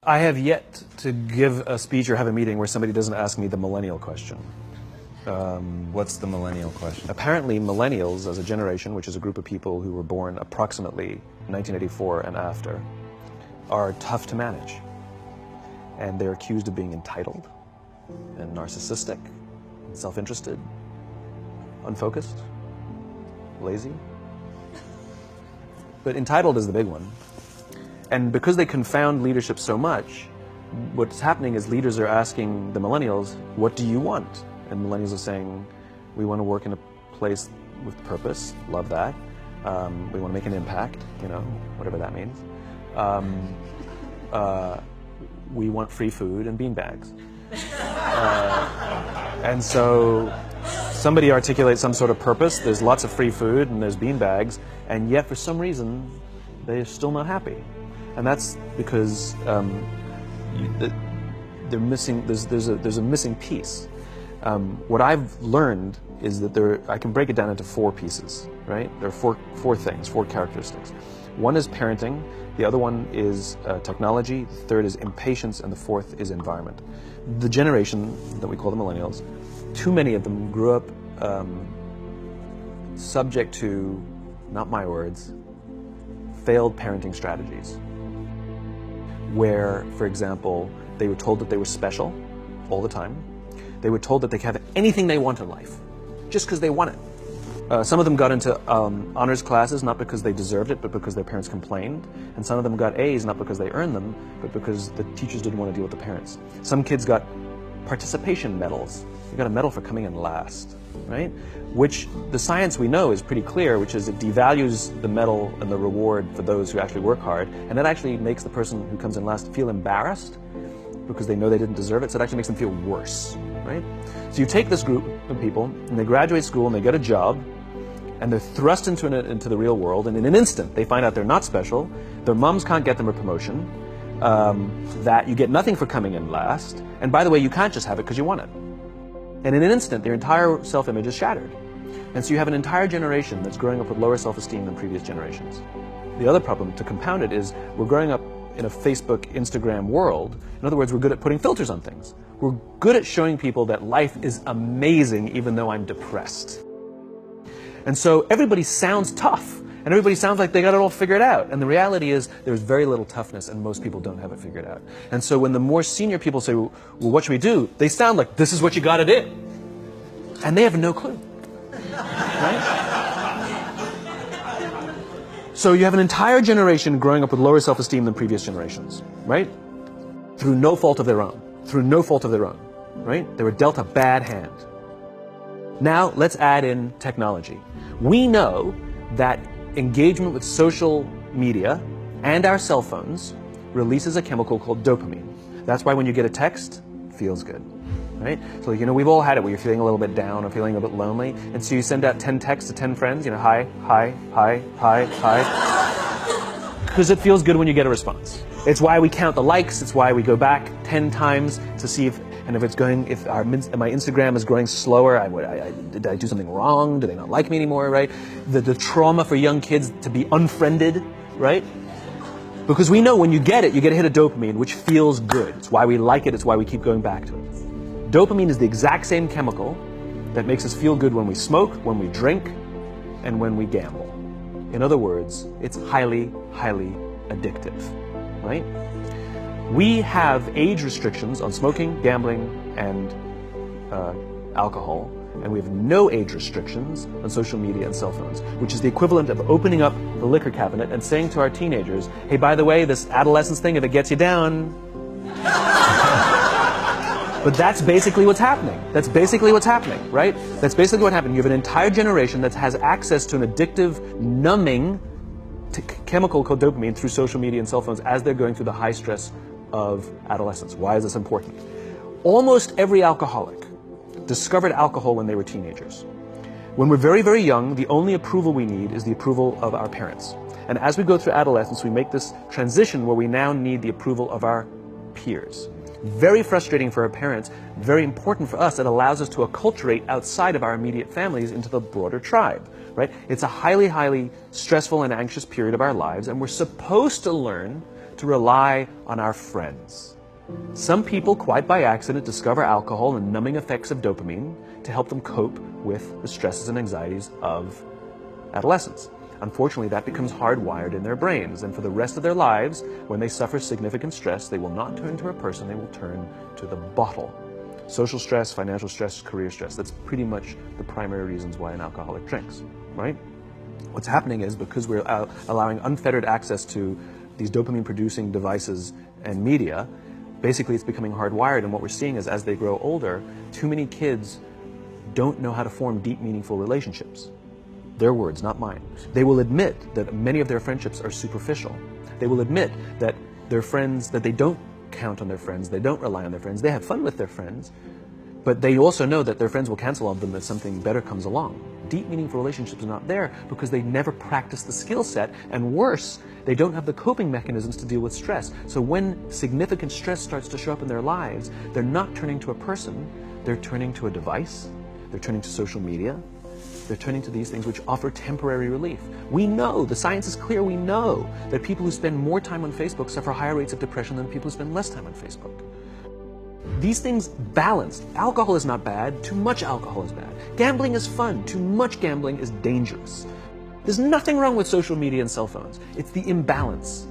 I have yet to give a speech or have a meeting where somebody doesn't ask me the millennial question. What's the millennial question? Apparently, millennials as a generation, which is a group of people who were born approximately 1984 and after, are tough to manage. And they're accused of being entitled and narcissistic, and self-interested, unfocused, lazy. But entitled is the big one. And because they confound leadership so much, what's happening is leaders are asking the millennials, what do you want? And millennials are saying, we want to work in a place with purpose, love that. We want to make an impact, you know, whatever that means. We want free food and beanbags. And so somebody articulates some sort of purpose, there's lots of free food and there's beanbags, and yet for some reason, they're still not happy. And that's because they're missing. There's a missing piece. What I've learned is that I can break it down into four pieces. Right? There are four things, four characteristics. One is parenting. The other one is technology. The third is impatience, and the fourth is environment. The generation that we call the millennials, too many of them grew up subject to, not my words, failed parenting strategies. Where, for example, they were told that they were special all the time. They were told that they could have anything they want in life, just because they want it. Some of them got into honors classes, not because they deserved it, but because their parents complained. And some of them got A's, not because they earned them, but because the teachers didn't want to deal with the parents. Some kids got participation medals. You got a medal for coming in last, right? Which the science we know is pretty clear, which is it devalues the medal and the reward for those who actually work hard, and it actually makes the person who comes in last feel embarrassed because they know they didn't deserve it, so it actually makes them feel worse, right? So you take this group of people, and they graduate school, and they get a job, and they're thrust into the real world, and in an instant, they find out they're not special, their moms can't get them a promotion, that you get nothing for coming in last, and by the way, you can't just have it because you want it. And in an instant, their entire self-image is shattered. And so you have an entire generation that's growing up with lower self-esteem than previous generations. The other problem, to compound it, is we're growing up in a Facebook, Instagram world. In other words, we're good at putting filters on things. We're good at showing people that life is amazing even though I'm depressed. And so everybody sounds tough, and everybody sounds like they got it all figured out. And the reality is there's very little toughness, and most people don't have it figured out. And so when the more senior people say, well, what should we do? They sound like, this is what you got to do. And they have no clue. Right? So you have an entire generation growing up with lower self-esteem than previous generations, right? Through no fault of their own. Through no fault of their own, right? They were dealt a bad hand. Now let's add in technology. We know that engagement with social media and our cell phones releases a chemical called dopamine. That's why when you get a text, it feels good. Right? So, you know, we've all had it where you're feeling a little bit down or feeling a bit lonely, and so you send out 10 texts to 10 friends, you know, hi, hi, hi, hi, hi, because it feels good when you get a response. It's why we count the likes, it's why we go back 10 times to see if my Instagram is growing slower, did I do something wrong? Do they not like me anymore, right? The trauma for young kids to be unfriended, right? Because we know when you get a hit of dopamine, which feels good. It's why we like it, it's why we keep going back to it. Dopamine is the exact same chemical that makes us feel good when we smoke, when we drink, and when we gamble. In other words, it's highly, highly addictive, right? We have age restrictions on smoking, gambling, and alcohol, and we have no age restrictions on social media and cell phones, which is the equivalent of opening up the liquor cabinet and saying to our teenagers, hey, by the way, this adolescence thing, if it gets you down... But that's basically what's happening. That's basically what's happening, right? That's basically what happened. You have an entire generation that has access to an addictive, numbing chemical called dopamine through social media and cell phones as they're going through the high stress of adolescence. Why is this important? Almost every alcoholic discovered alcohol when they were teenagers. When we're very, very young, the only approval we need is the approval of our parents. And as we go through adolescence, we make this transition where we now need the approval of our peers. Very frustrating for our parents, very important for us. It allows us to acculturate outside of our immediate families into the broader tribe, right? It's a highly, highly stressful and anxious period of our lives, and we're supposed to learn to rely on our friends. Some people, quite by accident, discover alcohol and numbing effects of dopamine to help them cope with the stresses and anxieties of adolescence. Unfortunately, that becomes hardwired in their brains, and for the rest of their lives, when they suffer significant stress, they will not turn to a person, they will turn to the bottle. Social stress, financial stress, career stress, that's pretty much the primary reasons why an alcoholic drinks, right? What's happening is, because we're allowing unfettered access to these dopamine-producing devices and media, basically it's becoming hardwired, and what we're seeing is, as they grow older, too many kids don't know how to form deep, meaningful relationships. Their words, not mine. They will admit that many of their friendships are superficial. They will admit that their friends, that they don't count on their friends, they don't rely on their friends, they have fun with their friends, but they also know that their friends will cancel on them if something better comes along. Deep, meaningful relationships are not there because they never practice the skill set, and worse, they don't have the coping mechanisms to deal with stress. So when significant stress starts to show up in their lives, they're not turning to a person, they're turning to a device, they're turning to social media, they're turning to these things which offer temporary relief. We know, the science is clear, we know that people who spend more time on Facebook suffer higher rates of depression than people who spend less time on Facebook. These things balance. Alcohol is not bad, too much alcohol is bad. Gambling is fun, too much gambling is dangerous. There's nothing wrong with social media and cell phones. It's the imbalance.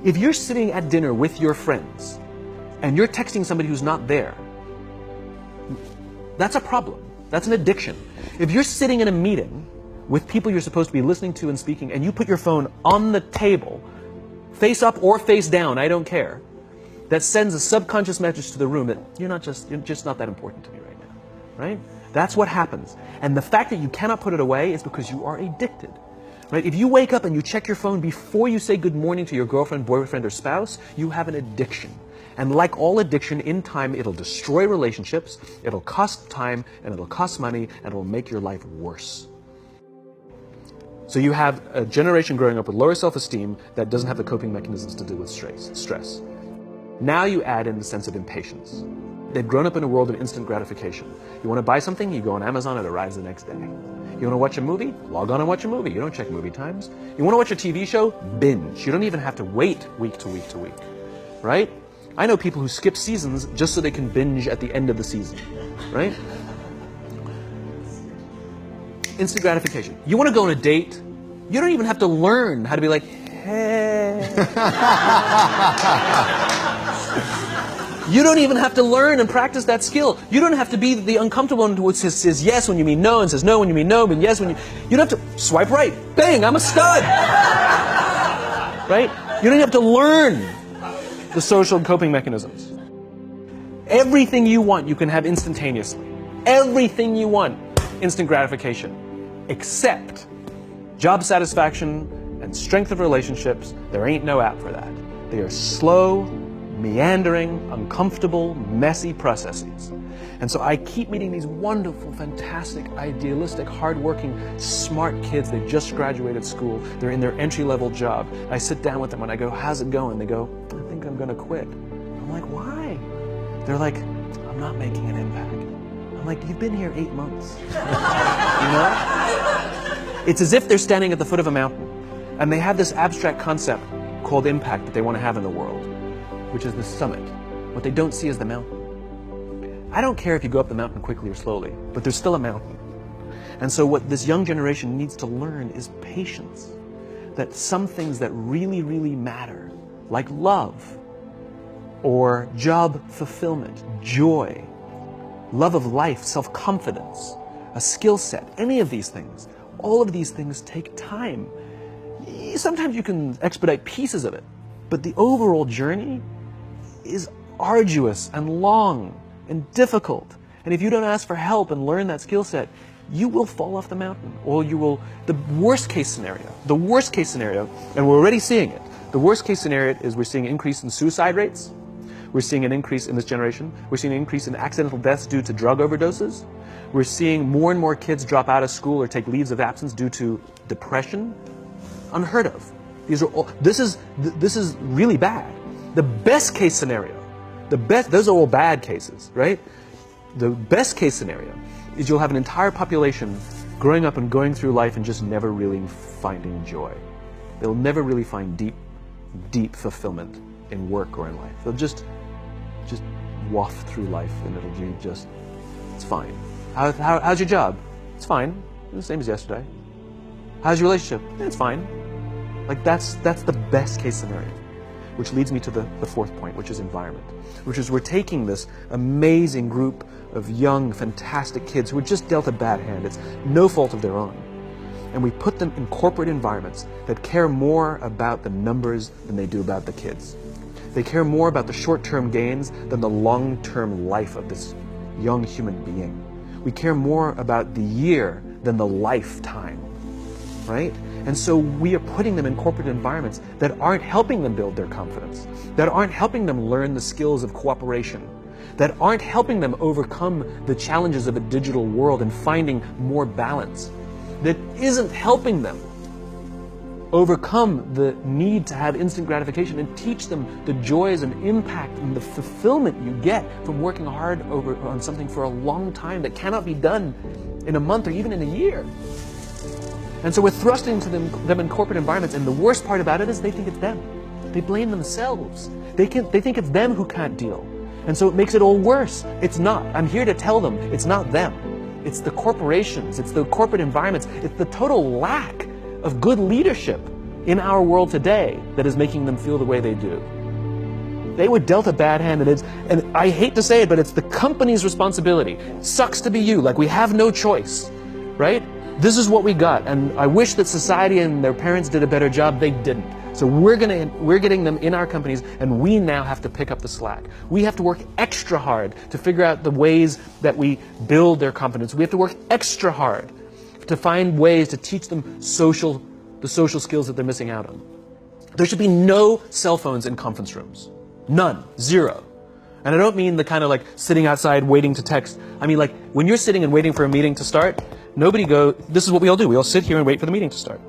If you're sitting at dinner with your friends and you're texting somebody who's not there, that's a problem. That's an addiction. If you're sitting in a meeting with people you're supposed to be listening to and speaking, and you put your phone on the table, face up or face down, I don't care, that sends a subconscious message to the room that you're just not that important to me right now, right? That's what happens. And the fact that you cannot put it away is because you are addicted, right? If you wake up and you check your phone before you say good morning to your girlfriend, boyfriend, or spouse, you have an addiction. And like all addiction, in time, it'll destroy relationships, it'll cost time, and it'll cost money, and it'll make your life worse. So you have a generation growing up with lower self-esteem that doesn't have the coping mechanisms to deal with stress. Now you add in the sense of impatience. They've grown up in a world of instant gratification. You want to buy something, you go on Amazon, it arrives the next day. You want to watch a movie? Log on and watch a movie. You don't check movie times. You want to watch a TV show? Binge. You don't even have to wait week to week to week, right? I know people who skip seasons just so they can binge at the end of the season, right? Instant gratification. You want to go on a date? You don't even have to learn how to be like, hey. You don't even have to learn and practice that skill. You don't have to be the uncomfortable one who says yes when you mean no, and says no when you mean no, but yes when you... You don't have to swipe right. Bang, I'm a stud. Right? You don't have to learn the social coping mechanisms. Everything you want, you can have instantaneously. Everything you want, instant gratification. Except job satisfaction and strength of relationships, there ain't no app for that. They are slow, meandering, uncomfortable, messy processes. And so I keep meeting these wonderful, fantastic, idealistic, hardworking, smart kids. They just graduated school. They're in their entry-level job. I sit down with them and I go, how's it going? They go, I think I'm going to quit. I'm like, why? They're like, I'm not making an impact. I'm like, you've been here 8 months. You know? It's as if they're standing at the foot of a mountain and they have this abstract concept called impact that they want to have in the world, which is the summit. What they don't see is the mountain. I don't care if you go up the mountain quickly or slowly, but there's still a mountain. And so what this young generation needs to learn is patience. That some things that really, really matter, like love, or job fulfillment, joy, love of life, self-confidence, a skill set, any of these things, all of these things take time. Sometimes you can expedite pieces of it, but the overall journey is arduous and long and difficult. And if you don't ask for help and learn that skill set, you will fall off the mountain, or you will, the worst case scenario, and we're already seeing it, the worst case scenario is we're seeing an increase in suicide rates, we're seeing an increase in this generation, we're seeing an increase in accidental deaths due to drug overdoses, we're seeing more and more kids drop out of school or take leaves of absence due to depression. Unheard of. These are all, this is really bad. The best case scenario, those are all bad cases, right? The best case scenario is you'll have an entire population growing up and going through life and just never really finding joy. They'll never really find deep, deep fulfillment in work or in life. They'll just waft through life, and it'll be just, it's fine. How's your job? It's fine. The same as yesterday. How's your relationship? It's fine. Like that's the best case scenario. Which leads me to the fourth point, which is environment. Which is we're taking this amazing group of young, fantastic kids who were just dealt a bad hand. It's no fault of their own. And we put them in corporate environments that care more about the numbers than they do about the kids. They care more about the short-term gains than the long-term life of this young human being. We care more about the year than the lifetime, right? And so we are putting them in corporate environments that aren't helping them build their confidence, that aren't helping them learn the skills of cooperation, that aren't helping them overcome the challenges of a digital world and finding more balance, that isn't helping them overcome the need to have instant gratification and teach them the joys and impact and the fulfillment you get from working hard on something for a long time that cannot be done in a month or even in a year. And so we're thrusting to them in corporate environments, and the worst part about it is they think it's them. They blame themselves. They think it's them who can't deal. And so it makes it all worse. It's not. I'm here to tell them it's not them. It's the corporations, it's the corporate environments, it's the total lack of good leadership in our world today that is making them feel the way they do. They were dealt a bad hand, and I hate to say it, but it's the company's responsibility. Sucks to be you, like we have no choice, right? This is what we got, and I wish that society and their parents did a better job. They didn't. So we're getting them in our companies, and we now have to pick up the slack. We have to work extra hard to figure out the ways that we build their confidence. We have to work extra hard to find ways to teach them the social skills that they're missing out on. There should be no cell phones in conference rooms. None. Zero. And I don't mean the kind of like sitting outside waiting to text. I mean like when you're sitting and waiting for a meeting to start, this is what we all do. We all sit here and wait for the meeting to start.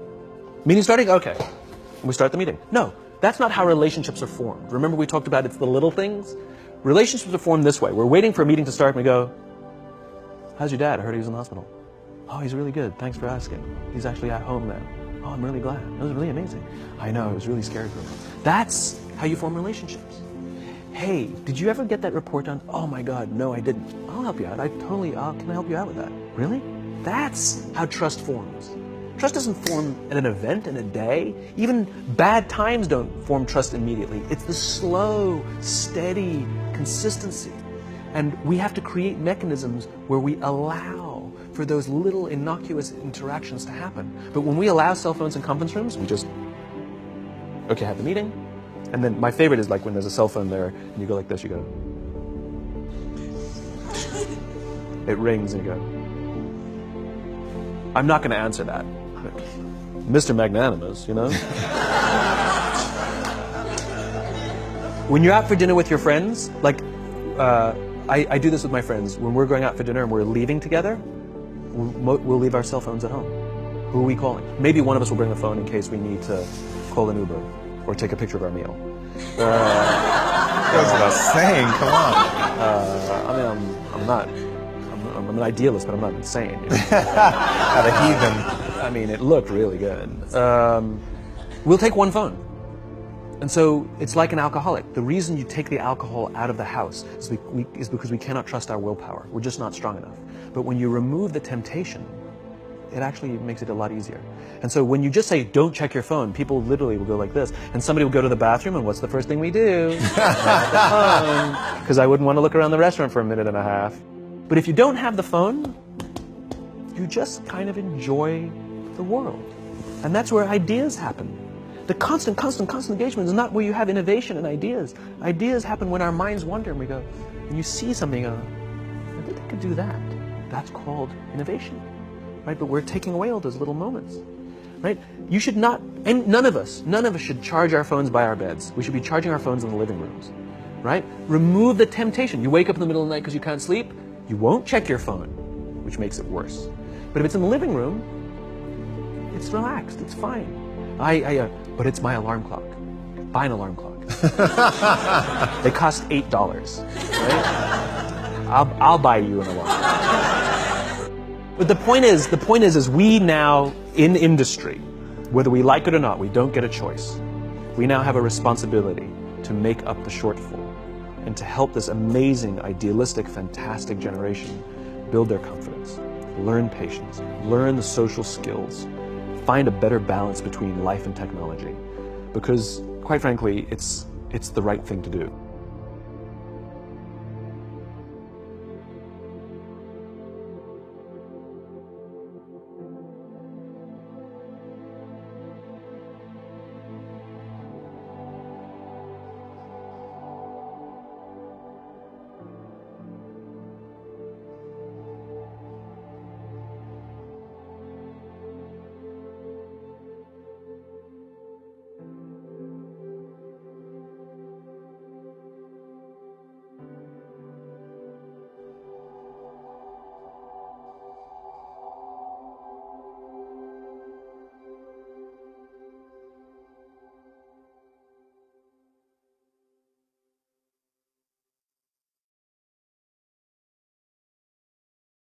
Meeting starting? Okay. And we start the meeting. No, that's not how relationships are formed. Remember we talked about it's the little things? Relationships are formed this way. We're waiting for a meeting to start and we go, how's your dad? I heard he was in the hospital. Oh, he's really good. Thanks for asking. He's actually at home now. Oh, I'm really glad. That was really amazing. I know, it was really scary for him. That's how you form relationships. Hey, did you ever get that report done? Oh my God, no, I didn't. I'll help you out. Can I help you out with that? Really? That's how trust forms. Trust doesn't form in an event, in a day. Even bad times don't form trust immediately. It's the slow, steady consistency. And we have to create mechanisms where we allow for those little innocuous interactions to happen. But when we allow cell phones in conference rooms, we just, okay, have the meeting. And then my favorite is like when there's a cell phone there and you go like this, you go. It rings and you go. I'm not going to answer that. Mr. Magnanimous, you know? When you're out for dinner with your friends, like I do this with my friends. When we're going out for dinner and we're leaving together, we'll leave our cell phones at home. Who are we calling? Maybe one of us will bring the phone in case we need to call an Uber or take a picture of our meal. That goes without saying, come on. I'm an idealist, but I'm not insane. You know? Not a heathen. I mean, it looked really good. We'll take one phone. And so it's like an alcoholic. The reason you take the alcohol out of the house is because we cannot trust our willpower. We're just not strong enough. But when you remove the temptation, it actually makes it a lot easier. And so when you just say, don't check your phone, people literally will go like this. And somebody will go to the bathroom, and what's the first thing we do? Because I wouldn't want to look around the restaurant for a minute and a half. But if you don't have the phone, you just kind of enjoy the world. And that's where ideas happen. The constant engagement is not where you have innovation and ideas. Ideas happen when our minds wander and we go, and you see something, I think I could do that. That's called innovation, right? But we're taking away all those little moments, right? You should not, and none of us should charge our phones by our beds. We should be charging our phones in the living rooms, right? Remove the temptation. You wake up in the middle of the night because you can't sleep, you won't check your phone, which makes it worse. But if it's in the living room, it's relaxed, it's fine. But it's my alarm clock. Buy an alarm clock. They cost $8, right? I'll buy you an alarm. But the point is we now, in industry, whether we like it or not, we don't get a choice. We now have a responsibility to make up the shortfall and to help this amazing, idealistic, fantastic generation build their confidence, learn patience, learn the social skills, find a better balance between life and technology. Because, quite frankly, it's the right thing to do.